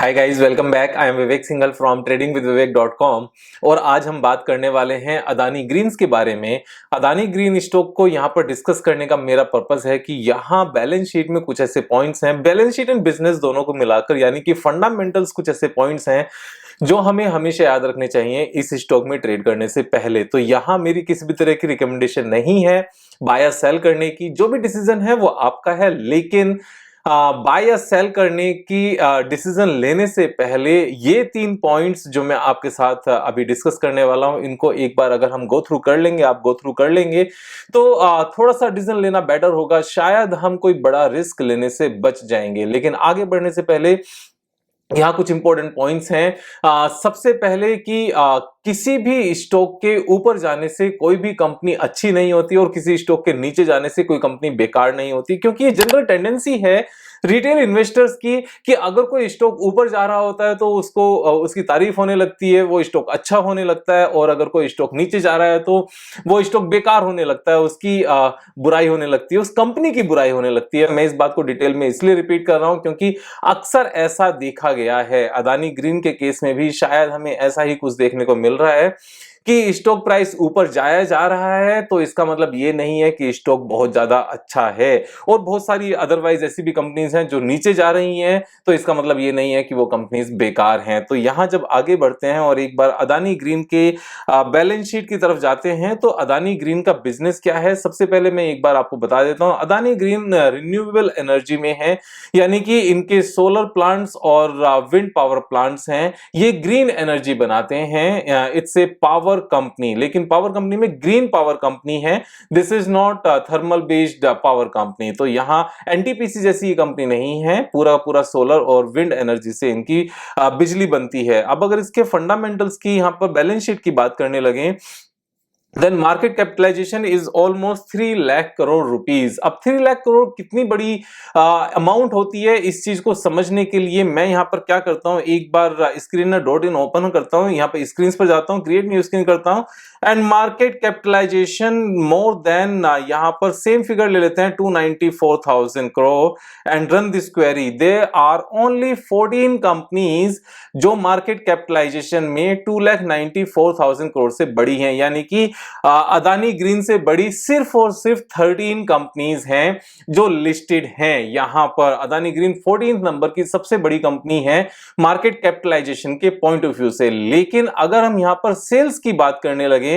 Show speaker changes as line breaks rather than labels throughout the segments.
Hi guys, welcome back. I am Vivek Singhal from tradingwithvivek.com। और आज हम बात करने वाले हैं अदानी ग्रीन्स के बारे में। अदानी ग्रीन स्टॉक को यहाँ पर डिस्कस करने का मेरा पर्पस है कि यहाँ बैलेंस शीट में कुछ ऐसे पॉइंट्स हैं, बैलेंस शीट एंड बिजनेस दोनों को मिलाकर, यानी कि फंडामेंटल्स कुछ ऐसे पॉइंट्स हैं जो हमें हमेशा याद रखने चाहिए इस स्टॉक में ट्रेड करने से पहले। तो यहाँ मेरी किसी भी तरह की रिकमेंडेशन नहीं है बाय या सेल करने की। जो भी डिसीजन है वो आपका है, लेकिन बाय या सेल करने की डिसीजन लेने से पहले ये 3 पॉइंट्स जो मैं आपके साथ अभी डिस्कस करने वाला हूं, इनको एक बार अगर हम गो थ्रू कर लेंगे, आप गो थ्रू कर लेंगे, तो थोड़ा सा डिसीजन लेना बेटर होगा। शायद हम कोई बड़ा रिस्क लेने से बच जाएंगे। लेकिन आगे बढ़ने से पहले यहाँ कुछ इंपॉर्टेंट पॉइंट्स हैं। सबसे पहले कि किसी भी स्टॉक के ऊपर जाने से कोई भी कंपनी अच्छी नहीं होती और किसी स्टॉक के नीचे जाने से कोई कंपनी बेकार नहीं होती, क्योंकि ये जनरल टेंडेंसी है रिटेल इन्वेस्टर्स की कि अगर कोई स्टॉक ऊपर जा रहा होता है तो उसको उसकी तारीफ होने लगती है, वो स्टॉक अच्छा होने लगता है, और अगर कोई स्टॉक नीचे जा रहा है तो वो स्टॉक बेकार होने लगता है, उसकी बुराई होने लगती है, उस कंपनी की बुराई होने लगती है। मैं इस बात को डिटेल में इसलिए रिपीट कर रहा हूं क्योंकि अक्सर ऐसा देखा गया है। अदानी ग्रीन के केस में भी शायद हमें ऐसा ही कुछ देखने को मिल रहा है कि स्टॉक प्राइस ऊपर जाया जा रहा है तो इसका मतलब ये नहीं है कि स्टॉक बहुत ज्यादा अच्छा है, और बहुत सारी अदरवाइज ऐसी भी कंपनीज हैं जो नीचे जा रही हैं, तो इसका मतलब ये नहीं है कि वो कंपनीज बेकार हैं। तो यहां जब आगे बढ़ते हैं और एक बार अदानी ग्रीन के बैलेंस शीट की तरफ जाते हैं, तो अदानी ग्रीन का बिजनेस क्या है, सबसे पहले मैं एक बार आपको बता देता हूं। अदानी ग्रीन रिन्यूएबल एनर्जी में है, यानी कि इनके सोलर प्लांट्स और विंड पावर प्लांट्स हैं, ये ग्रीन एनर्जी बनाते हैं। इट्स ए पावर कंपनी, लेकिन पावर कंपनी में ग्रीन पावर कंपनी है। This is not thermal based power company. तो यहां एनटीपीसी जैसी कंपनी नहीं है, पूरा पूरा सोलर और विंड एनर्जी से इनकी बिजली बनती है। अब अगर इसके फंडामेंटल्स की यहां पर बैलेंस शीट की बात करने लगे, then market capitalization is almost 3 lakh crore rupees. अब 3 लाख करोड़ कितनी बड़ी अमाउंट होती है, इस चीज को समझने के लिए मैं यहां पर क्या करता हूं, एक बार स्क्रीनर.इन ओपन करता हूं, यहां पर स्क्रीन पर जाता हूं, क्रिएट न्यू स्क्रीन करता हूं, and market capitalization more than, यहां पर सेम फिगर ले लेते हैं 294,000 crore, and run this query. There are only 14 companies जो मार्केट कैपिटलाइजेशन में 2,94,000 करोड़ से बड़ी हैं, यानी कि अदानी ग्रीन से बड़ी सिर्फ और सिर्फ 13 कंपनीज हैं जो लिस्टेड हैं यहां पर। अदानी ग्रीन 14 नंबर की सबसे बड़ी कंपनी है मार्केट कैपिटलाइजेशन के पॉइंट ऑफ व्यू से। लेकिन अगर हम यहां पर सेल्स की बात करने लगे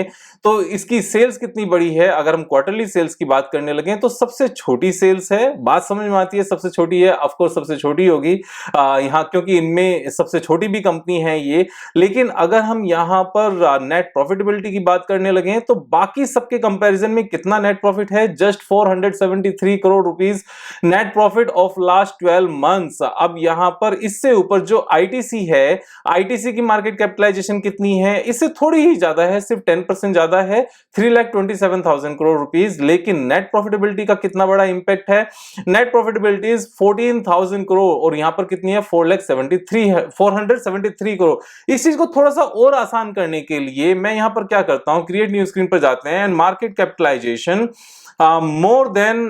तो इसकी सेल्स कितनी बड़ी है, अगर हम क्वार्टरली सेल्स की बात करने लगे तो सबसे छोटी सेल्स है। बात समझ में आती है, सबसे छोटी है, ऑफ कोर्स सबसे छोटी होगी यहां, क्योंकि इनमें सबसे छोटी भी कंपनी है ये। लेकिन अगर हम यहां पर नेट प्रॉफिटेबिलिटी की बात करने लगे तो बाकी सबके कंपैरिजन में कितना नेट प्रॉफिट है, just 473 crore rupees net profit of last 12 months. अब यहां पर इससे ऊपर जो आईटीसी है, आईटीसी की मार्केट कैपिटलाइजेशन कितनी है, इससे थोड़ी ही ज्यादा है, सिर्फ 10% ज्यादा है, 3,27,000 करोड़ रुपीस। लेकिन नेट प्रॉफिटेबिलिटी का कितना बड़ा इंपैक्ट है, नेट प्रॉफिटेबिलिटी इज 14,000 करोड़, और यहां पर कितनी है, 473 करोड़। इस चीज को थोड़ा सा और आसान करने के लिए मैं यहां पर क्या करता हूं, क्रिएट न्यू स्क्रीन पर जाते हैं, and market capitalization more than,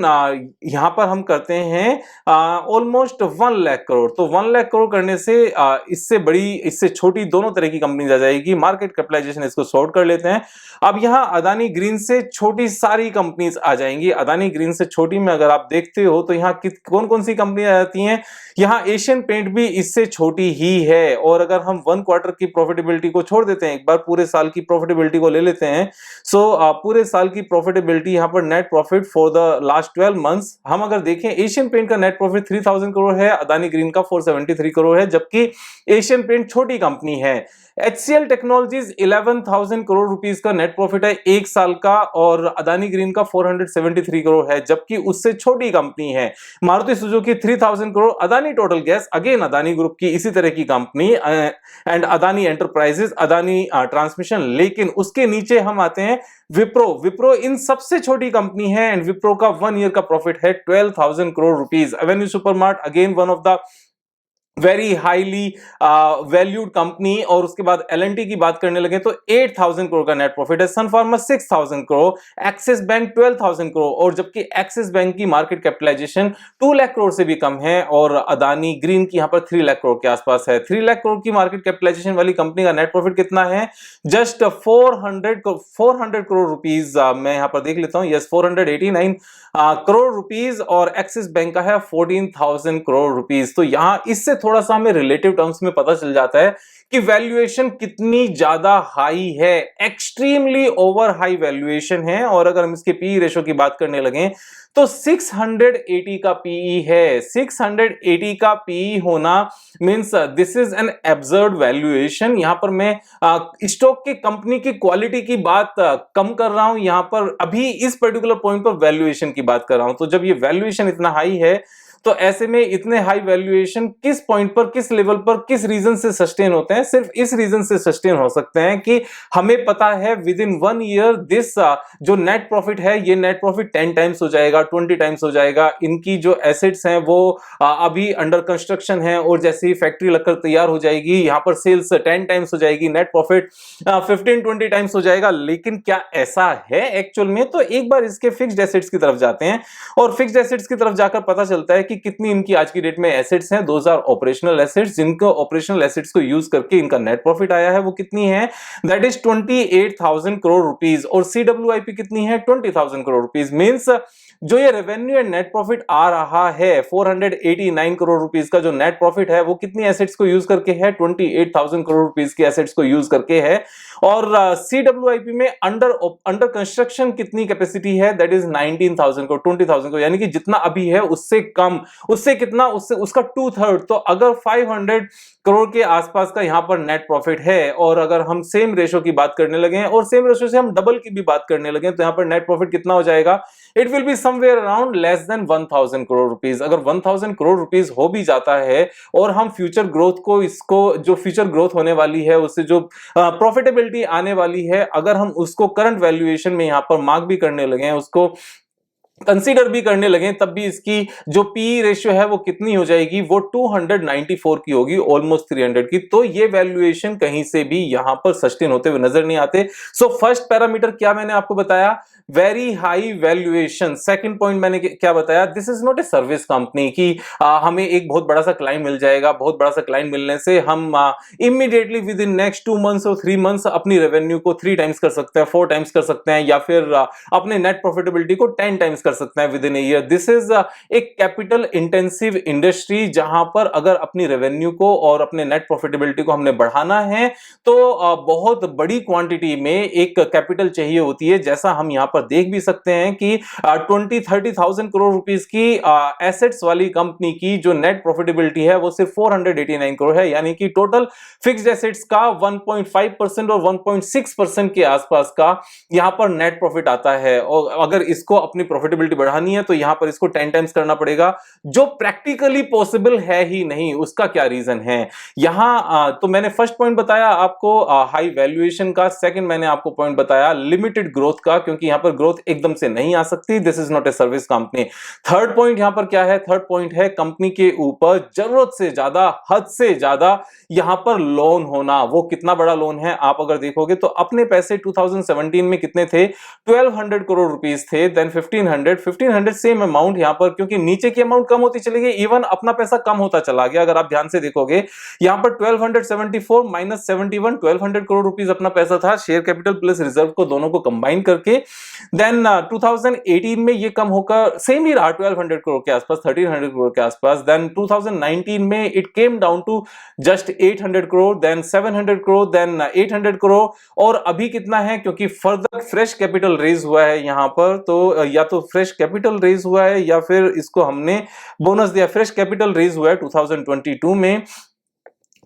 यहां पर हम करते हैं ऑलमोस्ट 1 लाख करोड़। तो 1 लाख करोड़ करने से इससे बड़ी, इससे छोटी दोनों तरह की कंपनी आ जाएगी। मार्केट कैपिटलाइजेशन इसको सॉर्ट कर लेते हैं। अब यहां अदानी ग्रीन से छोटी सारी कंपनीज आ जाएंगी। अदानी ग्रीन से छोटी में अगर आप देखते हो तो यहां कौन कौन सी कंपनी आ जाती हैं, यहां एशियन पेंट भी इससे छोटी ही है। और अगर हम 1 क्वार्टर की प्रॉफिटेबिलिटी को छोड़ देते हैं, एक बार पूरे साल की प्रॉफिटेबिलिटी को ले लेते हैं, सो पूरे साल की प्रॉफिटेबिलिटी यहां पर net profit for the last 12 months हम अगर देखें, एशियन पेंट का नेट प्रॉफिट 3,000 करोड़ है, अदानी ग्रीन का 473 करोड़ है, जबकि एशियन पेंट छोटी कंपनी है। HCL टेक्नोलॉजीज 11,000 करोड़ रुपीस का नेट प्रॉफिट है एक साल का, और अदानी ग्रीन का 473 करोड़ है, जबकि उससे छोटी कंपनी है Maruti Suzuki 3,000 crore, Adani total gas again Adani group की इसी तरह की company, and Adani enterprises, Adani transmission. लेकिन उसके नीचे हम आते हैं विप्रो। विप्रो इन सबसे छोटी कंपनी है, एंड विप्रो का 1 ईयर का प्रॉफिट है 12,000 crore rupees. Avenue supermart again one of the very highly valued company, और उसके बाद एल&टी की बात करने लगे तो 8,000 करोड़ का नेट प्रॉफिट है, Sun Pharma 6,000 crore, Axis Bank 12,000 crore, और जबकि एक्सिस बैंक की मार्केट कैपिटलाइजेशन 2 लाख करोड़ से भी कम है, और अदानी ग्रीन की यहां पर 3 लाख करोड़ के आसपास है। 3 लाख करोड़ की मार्केट कैपिटलाइजेशन वाली कंपनी का नेट प्रॉफिट कितना है? Just 400 crore rupees. मैं यहां पर देख लेता हूं, यस 489 करोड़ रुपीज, और एक्सिस बैंक का है 14,000 करोड़ रुपीज। तो यहां इससे थोड़ा सा हमें रिलेटिव टर्म्स में पता चल जाता है कि वैल्यूएशन कितनी ज्यादा हाई है, एक्सट्रीमली ओवर हाई वैल्यूएशन है। और अगर हम इसके पीई रेशो की बात करने लगे तो 680 का पीई है। 680 का पीई होना means this is an absurd valuation. यहां पर मैं स्टॉक की कंपनी की क्वालिटी की बात कम कर रहा हूं, यहां पर अभी इस पर्टिकुलर पॉइंट पर वैल्यूएशन की बात कर रहा हूं। तो जब ये वैल्यूएशन इतना हाई है तो ऐसे में इतने हाई वैल्यूएशन किस पॉइंट पर, किस लेवल पर, किस रीजन से सस्टेन होते हैं? सिर्फ इस रीजन से सस्टेन हो सकते हैं कि हमें पता है विद इन 1 ईयर दिस जो नेट प्रॉफिट है, ये नेट प्रॉफिट 10 टाइम्स हो जाएगा, 20 टाइम्स हो जाएगा। इनकी जो एसेट्स हैं वो अभी अंडर कंस्ट्रक्शन है, और जैसे ही फैक्ट्री लगकर तैयार हो जाएगी यहां पर सेल्स 10 टाइम्स हो जाएगी, नेट प्रॉफिट 15-20 टाइम्स हो जाएगा। लेकिन क्या ऐसा है एक्चुअल में? तो एक बार इसके फिक्स्ड एसेट्स की तरफ जाते हैं, और फिक्स्ड एसेट्स की तरफ जाकर पता चलता है कि कितनी इनकी आज की डेट में एसेट्स हैं। Those are operational assets. जिनको ऑपरेशनल एसेट्स को यूज करके इनका नेट प्रॉफिट आया है वो कितनी है? That is 28,000 crore rupees. और सीडब्ल्यूआईपी कितनी है? 20,000 करोड़ रुपीज। मींस जो ये रेवेन्यू एंड नेट प्रॉफिट आ रहा है 489 करोड़ रुपीस का जो नेट प्रॉफिट है वो कितनी एसेट्स को यूज करके है? 28,000 करोड़ रुपीस की एसेट्स को यूज करके है। और सीडब्ल्यूआईपी में अंडर कंस्ट्रक्शन कितनी कैपेसिटी है? दैट इज 19,000 को, 20,000 को, यानी कि जितना अभी है उससे कम, उससे कितना, उससे उसका 2/3। तो अगर 500 करोड़ के आसपास का यहां पर नेट प्रॉफिट है, और अगर हम सेम रेशो की बात करने लगे हैं और सेम रेशो से हम डबल की भी बात करने लगे तो यहां पर नेट प्रॉफिट कितना हो जाएगा? It will be somewhere around less than 1,000 crore rupees. अगर 1,000 करोड़ रुपीस हो भी जाता है और हम फ्यूचर ग्रोथ को, इसको जो फ्यूचर ग्रोथ होने वाली है उससे जो प्रॉफिटेबिलिटी आने वाली है, अगर हम उसको करंट वैल्यूएशन में यहां पर मार्क भी करने लगे हैं, उसको कंसीडर भी करने लगे, तब भी इसकी जो पी रेशियो है वो कितनी हो जाएगी? वो 294 की होगी, ऑलमोस्ट 300 की। तो ये वैल्यूएशन कहीं से भी यहां पर सस्टेन होते हुए नजर नहीं आते। सो फर्स्ट पैरामीटर क्या मैंने आपको बताया? Very high valuation. Second point मैंने क्या बताया? This is not a service company की हमें एक बहुत बड़ा सा क्लाइंट मिल जाएगा, बहुत बड़ा सा क्लाइंट मिलने से हम immediately with in next 2 months और 3 मंथ्स अपनी रेवेन्यू को 3 टाइम्स कर सकते हैं, 4 टाइम्स कर सकते हैं, या फिर अपने नेट प्रॉफिटेबिलिटी को 10 टाइम्स कर सकते हैं with in a year. This is एक कैपिटल इंटेंसिव इंडस्ट्री जहां पर अगर अपनी रेवेन्यू को और अपने नेट प्रॉफिटेबिलिटी को हमने बढ़ाना है तो बहुत बड़ी क्वांटिटी में एक कैपिटल चाहिए होती है। जैसा हम यहां पर देख भी सकते हैं कि 20-30,000 करोड़ रुपीस की एसेट्स वाली कंपनी की जो नेट प्रॉफिटेबिलिटी है वो सिर्फ 489 करोड़ है, यानी कि टोटल फिक्स्ड एसेट्स का 1.5% और 1.6% के आसपास का यहां पर नेट प्रॉफिट आता है। और अगर इसको अपनी प्रॉफिटेबिलिटी बढ़ानी है तो यहां पर इसको 10 टाइम्स करना पड़ेगा, जो प्रैक्टिकली पॉसिबल है ही नहीं। उसका क्या रीजन है? यहां तो मैंने फर्स्ट पॉइंट बताया आपको हाई वैल्यूएशन का, सेकंड मैंने आपको पॉइंट बताया लिमिटेड ग्रोथ का, क्योंकि यहां पर ग्रोथ एकदम से नहीं आ सकती। This is not a service company. Third point यहां पर क्या है? थर्ड पॉइंट है कंपनी के ऊपर जरूरत से ज्यादा, हद से ज्यादा यहां पर लोन होना। वो कितना बड़ा लोन है आप अगर देखोगे तो अपने पैसे 2017 में कितने थे? 1200 करोड़ रुपीस थे, देन 1500 सेम अमाउंट यहां पर, क्योंकि नीचे की अमाउंट कम होती चली गई, इवन अपना पैसा कम होता चला गया। अगर आप ध्यान से देखोगे यहां पर 1274 माइनस 71, 1200 करोड़ रुपीस अपना पैसा था, शेयर कैपिटल प्लस रिजर्व को दोनों को कंबाइन करके। देन 2018 में ये कम होकर सेम ही रहा 1200 करोड़ के आसपास, 1300 करोड़ के आसपास। देन 2019 में it came down to just 800 crore, then 700 crore, then 800 crore, और अभी कितना है? क्योंकि फर्दर फ्रेश कैपिटल रेज हुआ है यहां पर, तो या तो फ्रेश कैपिटल रेज हुआ है या फिर इसको हमने बोनस दिया। फ्रेश कैपिटल रेज हुआ है 2022 में,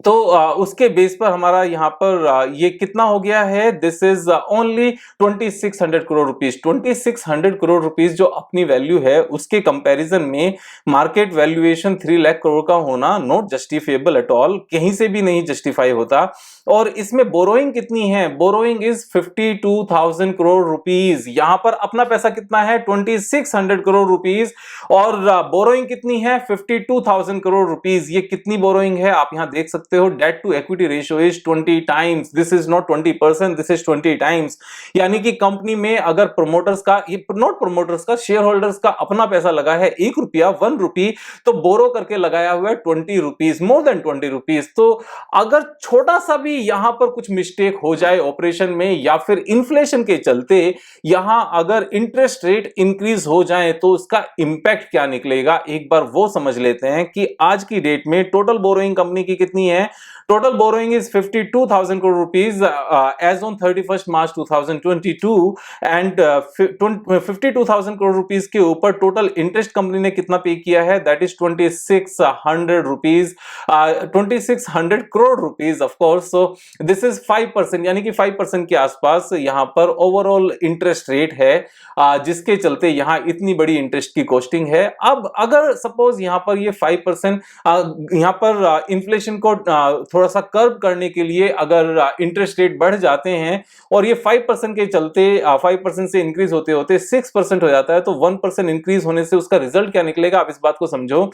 तो उसके बेस पर हमारा यहाँ पर ये कितना हो गया है, this is only 2600 crore rupees. 2600 crore rupees जो अपनी वैल्यू है, उसके कंपैरिजन में मार्केट वैल्यूएशन 3 लाख करोड़ का होना नॉट जस्टिफिएबल एट ऑल, कहीं से भी नहीं जस्टिफाई होता। और इसमें बोरोइंग कितनी है, बोरोइंग इज 52,000 करोड़ रुपीज। यहां पर अपना पैसा कितना है, 2600 करोड़ रुपीज, और बोरोइंग कितनी है, 52,000 करोड़ रुपीज। ये कितनी बोरोइंग है आप यहां देख सकते हो, debt to equity ratio is 20 times, this is not 20%, this is 20 times. यानी कि कंपनी में अगर प्रमोटर्स का, ये नॉट प्रमोटर्स का, शेयर होल्डर्स का अपना पैसा लगा है 1 रुपया, 1 रुपी, तो बोरो करके लगाया हुआ है 20 रुपीज, मोर देन 20 रुपीज। तो अगर छोटा सा भी यहां पर कुछ मिस्टेक हो जाए ऑपरेशन में, या फिर इन्फ्लेशन के चलते यहां अगर इंटरेस्ट रेट इंक्रीज हो जाए, तो उसका इंपैक्ट क्या निकलेगा, एक बार वो समझ लेते हैं कि आज की डेट में टोटल बोरोइंग कंपनी की कितनी है। Total borrowing is 52,000 crore rupees as on 31 March 2022, एंड 52,000 करोड़ रुपीज के ऊपर टोटल इंटरेस्ट कंपनी ने कितना पे किया है, that is 2600 rupees, 2600 crore rupees of course. So this is 5%, यानी कि 5% के आसपास यहां पर ओवरऑल इंटरेस्ट रेट है, जिसके चलते यहां इतनी बड़ी इंटरेस्ट की कॉस्टिंग है। अब अगर सपोज यहां पर ये 5%, यहां पर इन्फ्लेशन को थोड़ा सा कर्व करने के लिए अगर इंटरेस्ट रेट बढ़ जाते हैं, और ये 5% के चलते 5% से इंक्रीज होते होते 6% हो जाता है, तो 1% इंक्रीज होने से उसका रिजल्ट क्या निकलेगा, आप इस बात को समझो।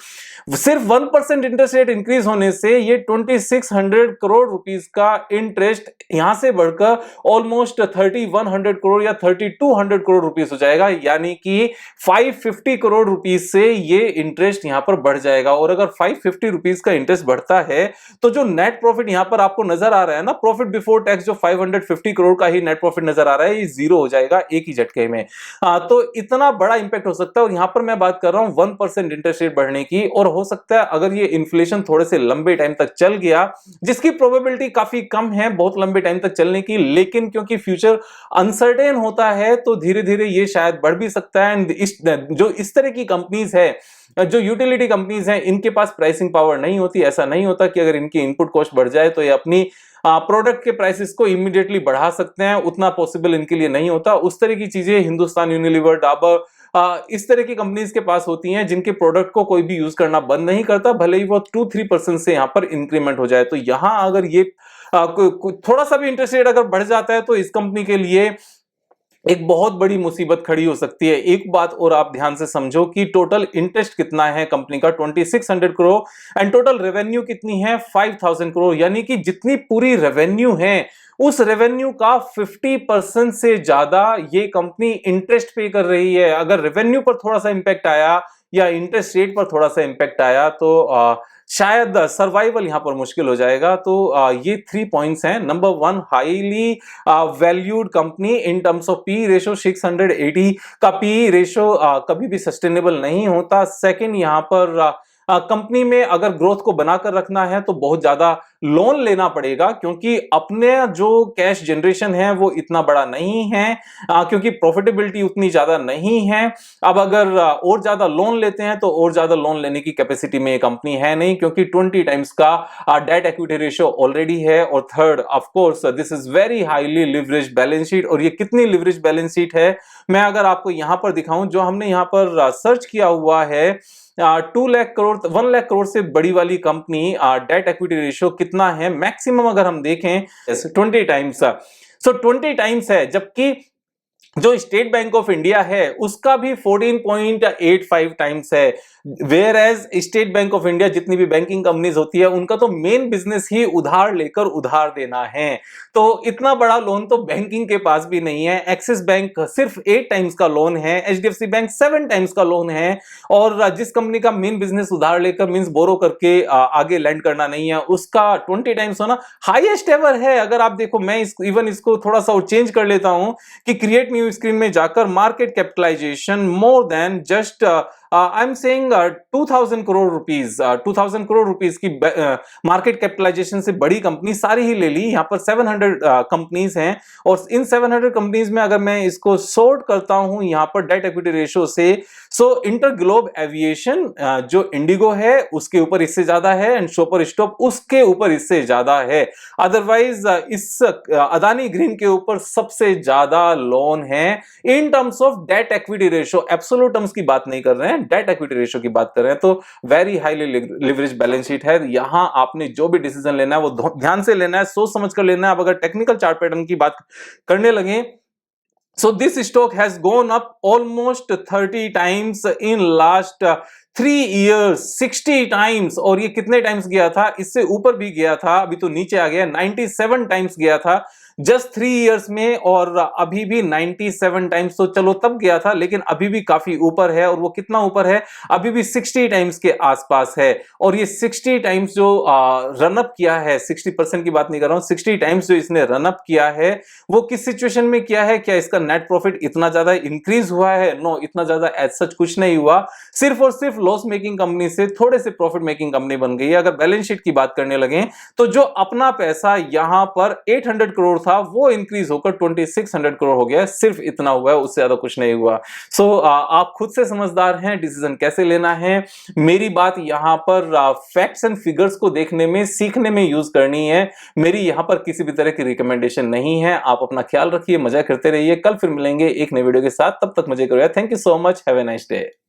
सिर्फ 1% इंटरेस्ट रेट इंक्रीज होने से ये 2600 करोड़ रुपीस का इंटरेस्ट यहां से बढ़कर ऑलमोस्ट 3100 करोड़ या 3200 करोड़ रुपीस हो जाएगा, यानी कि 550 करोड़ रुपीस से ये इंटरेस्ट यहां पर बढ़ जाएगा। और अगर 550 रुपीस का इंटरेस्ट बढ़ता है, तो जो नेट प्रॉफिट यहां पर आपको नजर आ रहा है ना, प्रॉफिट बिफोर टैक्स जो 550 करोड़ का ही नेट प्रॉफिट नजर आ रहा है, ये जीरो हो जाएगा एक ही झटके में। तो इतना बड़ा इंपैक्ट हो सकता है। और यहां पर मैं बात कर रहा हूं 1% इंटरेस्ट रेट बढ़ने की, और हो सकता है अगर ये इन्फ्लेशन थोड़े से लंबे टाइम तक चल गया, जिसकी प्रोबेबिलिटी काफी कम है बहुत लंबे टाइम तक चलने की, लेकिन क्योंकि फ्यूचर अनसर्टेन होता है, तो धीरे धीरे ये शायद बढ़ भी सकता है। जो इस तरह की कंपनीज है, जो यूटिलिटी कंपनीज हैं, इनके पास प्राइसिंग पावर नहीं होती। ऐसा नहीं होता कि अगर इनकी इनपुट कॉस्ट बढ़ जाए तो ये अपनी प्रोडक्ट के प्राइसेस को इमीडिएटली बढ़ा सकते हैं, उतना पॉसिबल इनके लिए नहीं होता। उस तरह की चीजें हिंदुस्तान यूनिलीवर, डाबर, इस तरह की कंपनीज के पास होती हैं, जिनके प्रोडक्ट को कोई भी यूज करना बंद नहीं करता, भले ही वो 2-3% से यहां पर इंक्रीमेंट हो जाए। तो यहां अगर ये थोड़ा सा भी इंटरेस्ट रेट अगर बढ़ जाता है, तो इस कंपनी के लिए एक बहुत बड़ी मुसीबत खड़ी हो सकती है। एक बात और आप ध्यान से समझो कि टोटल इंटरेस्ट कितना है कंपनी का, 2600 करोड़, एंड टोटल रेवेन्यू कितनी है, 5000 करोड़। यानी कि जितनी पूरी रेवेन्यू है, उस रेवेन्यू का 50% से ज्यादा ये कंपनी इंटरेस्ट पे कर रही है। अगर रेवेन्यू पर थोड़ा सा इंपैक्ट आया या इंटरेस्ट रेट पर थोड़ा सा इंपैक्ट आया, तो शायद सर्वाइवल यहां पर मुश्किल हो जाएगा। तो ये 3 पॉइंट्स हैं। Number 1, highly valued company in terms of P ratio, 680 का पी रेशो कभी भी सस्टेनेबल नहीं होता। सेकंड, यहां पर कंपनी में अगर ग्रोथ को बनाकर रखना है, तो बहुत ज्यादा लोन लेना पड़ेगा, क्योंकि अपने जो कैश जनरेशन है वो इतना बड़ा नहीं है, क्योंकि प्रॉफिटेबिलिटी उतनी ज्यादा नहीं है। अब अगर और ज्यादा लोन लेते हैं, तो और ज्यादा लोन लेने की कैपेसिटी में कंपनी है नहीं, क्योंकि 20 टाइम्स का डेट इक्विटी रेशियो ऑलरेडी है। और third, of course, this is very highly leverage balance sheet. और ये कितनी लिवरेज बैलेंस शीट है, मैं अगर आपको यहां पर दिखाऊं, जो हमने यहां पर सर्च किया हुआ है, 2 लाख करोड़, 1 लाख करोड़ से बड़ी वाली कंपनी डेट इक्विटी रेशियो कितना है, मैक्सिमम अगर हम देखें 20 टाइम्स। सो 20 टाइम्स है, जबकि जो स्टेट बैंक ऑफ इंडिया है उसका भी 14.85 टाइम्स है। Where as State Bank of India, जितनी भी बैंकिंग कंपनीज होती है, उनका तो मेन बिजनेस ही उधार लेकर उधार देना है। तो इतना बड़ा लोन तो बैंकिंग के पास भी नहीं है। एक्सिस बैंक सिर्फ 8 टाइम्स का लोन है, एचडीएफसी बैंक 7 टाइम्स का लोन है। और जिस कंपनी का मेन बिजनेस उधार लेकर, मींस बोरो करके आगे लैंड करना नहीं है, उसका 20 टाइम्स होना हाईएस्ट एवर है। अगर आप देखो, मैं इवन इसको थोड़ा सा और चेंज कर लेता हूं कि क्रिएट न्यू स्क्रीन में जाकर market capitalization more than just I am saying 2000 crore rupees, 2000 crore rupees की मार्केट कैपिटलाइजेशन से बड़ी कंपनी सारी ही ले ली। यहाँ पर 700 कंपनीज हैं और इन 700 कंपनीज में अगर मैं इसको सॉर्ट करता हूं यहाँ पर डेट इक्विटी रेशियो से, सो इंटरग्लोब एविएशन जो इंडिगो है उसके ऊपर इससे ज्यादा है एंड शॉपर स्टॉप उसके ऊपर इससे ज्यादा है। अदरवाइज इस अदानी ग्रीन के ऊपर सबसे ज्यादा लोन है in terms of debt equity ratio. Absolute terms की बात नहीं कर रहे हैं, डेट इक्विटी रेशियो की बात कर रहे हैं। तो very highly leverage balance sheet है। यहां आपने जो भी डिसीजन लेना है वो ध्यान से लेना है, सोच समझ कर लेना है। अब अगर टेक्निकल चार्ट पैटर्न की बात करने लगे, so this stock has gone up almost 30 times in last 3 years, 60 times. और ये कितने टाइम्स गया था? इससे ऊपर भी गया था, अभी तो नीचे आ गया, 97 टाइम्स गया था जस्ट 3 इयर्स में। और अभी भी 97 टाइम्स, तो चलो तब गया था लेकिन अभी भी काफी ऊपर है। और वो कितना ऊपर है? अभी भी 60 टाइम्स के आसपास है। और ये 60 टाइम्स जो रनअप किया है, 60% की बात नहीं कर रहा हूं, 60 टाइम्स जो इसने रनअप किया है वो किस सिचुएशन में किया है? क्या इसका नेट प्रॉफिट इतना ज्यादा इंक्रीज हुआ है? नो, इतना ज्यादा एज सच कुछ नहीं हुआ। सिर्फ और सिर्फ लॉस मेकिंग कंपनी से थोड़े से प्रॉफिट मेकिंग कंपनी बन गई है। अगर बैलेंस शीट की बात करने लगे तो जो अपना पैसा यहां पर 800 करोड़ था वो इंक्रीज होकर 2600 करोड़ हो गया। सिर्फ इतना हुआ है, उससे ज्यादा कुछ नहीं हुआ। सो आप खुद से समझदार हैं, डिसीजन कैसे लेना है। मेरी बात यहां पर फैक्ट्स एंड फिगर्स को देखने में, सीखने में यूज करनी है। मेरी यहां पर किसी भी तरह की रिकमेंडेशन नहीं है। आप अपना ख्याल रखिए, मजा करते रहिए। कल फिर मिलेंगे एक नए वीडियो के साथ, तब तक मजे करिए। Thank you so much, have a nice day.